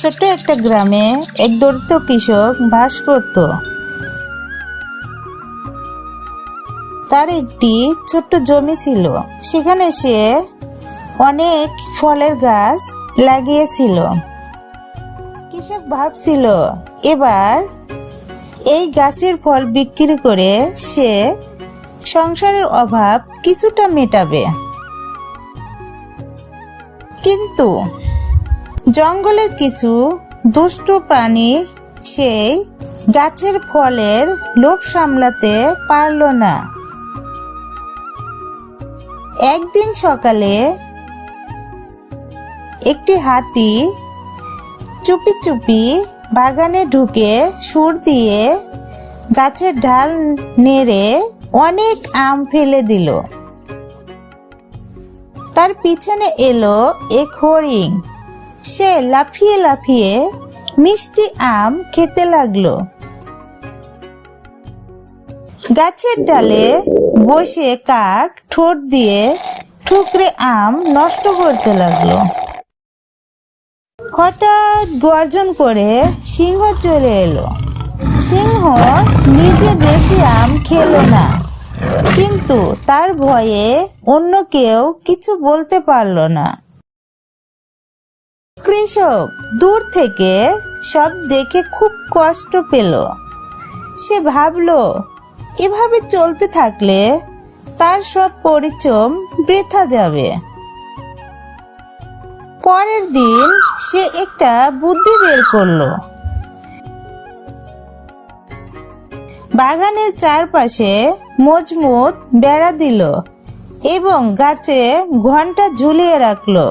ছোট্ট একটা গ্রামে এক দরিদ্র কৃষক বাস করত। তার একটি ছোট্ট জমি ছিল। সেখানে সে অনেক ফলের গাছ লাগিয়েছিল। কৃষক ভাবছিল এবার এই গাছের ফল বিক্রি করে সে সংসারের অভাব কিছুটা মেটাবে। কিন্তু জঙ্গলের কিছু দুষ্ট প্রাণী সেই গাছের ফলের লোভ সামলাতে পারল না। একদিন সকালে একটি হাতি চুপি চুপি বাগানে ঢুকে সুর দিয়ে গাছের ডাল নেড়ে অনেক আম ফেলে দিল। তার পিছনে এলো এক হরিণ। সে লাফিয়ে লাফিয়ে মিষ্টি আম খেতে লাগলো। গাছের ডালে বসে কাক ঠোঁট দিয়ে ঠুকরে আম নষ্ট করতে লাগলো। হঠাৎ গর্জন করে সিংহ চলে এলো। সিংহ নিজে বেশি আম খেলো না, কিন্তু তার ভয়ে অন্য কেউ কিছু বলতে পারল না। কৃষক দূর থেকে সব দেখে খুব কষ্ট পেল। সে ভাবলো এভাবে চলতে থাকলে তার সব পরিশ্রম বৃথা যাবে। পরের দিন সে একটা বুদ্ধি বের করলো। বাগানের চারপাশে মজবুত বেড়া দিল এবং গাছে ঘন্টা ঝুলিয়ে রাখলো।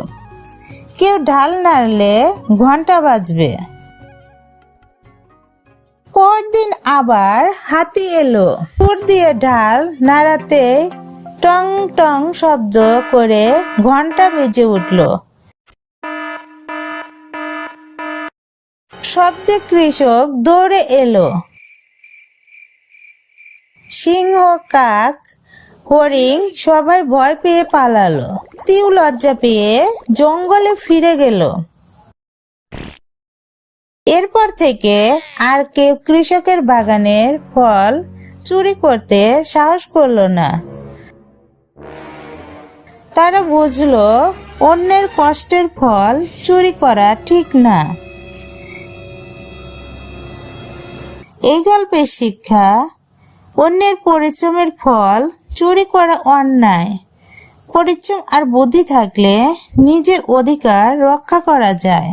কেউ ঢাল নাড়লে ঘন্টা বাজবে। পরদিন আবার হাতি এলো। সুর দিয়ে ঢাল নাড়াতে টং টং শব্দ করে ঘন্টা বেজে উঠল। শব্দে কৃষক দৌড়ে এলো। সিংহ, কাক, হরিণ সবাই ভয় পেয়ে পালালো। হাতিও লজ্জা পেয়ে জঙ্গলে ফিরে গেল। এরপর থেকে আর কেউ কৃষকের বাগানের ফল চুরি করতে সাহস করলো না। তারা বুঝলো অন্যের কষ্টের ফল চুরি করা ঠিক না। এই গল্পের শিক্ষা, অন্যের পরিশ্রমের ফল চুরি করা অন্যায়। পরিশ্রম আর বুদ্ধি থাকলে নিজের অধিকার রক্ষা করা যায়।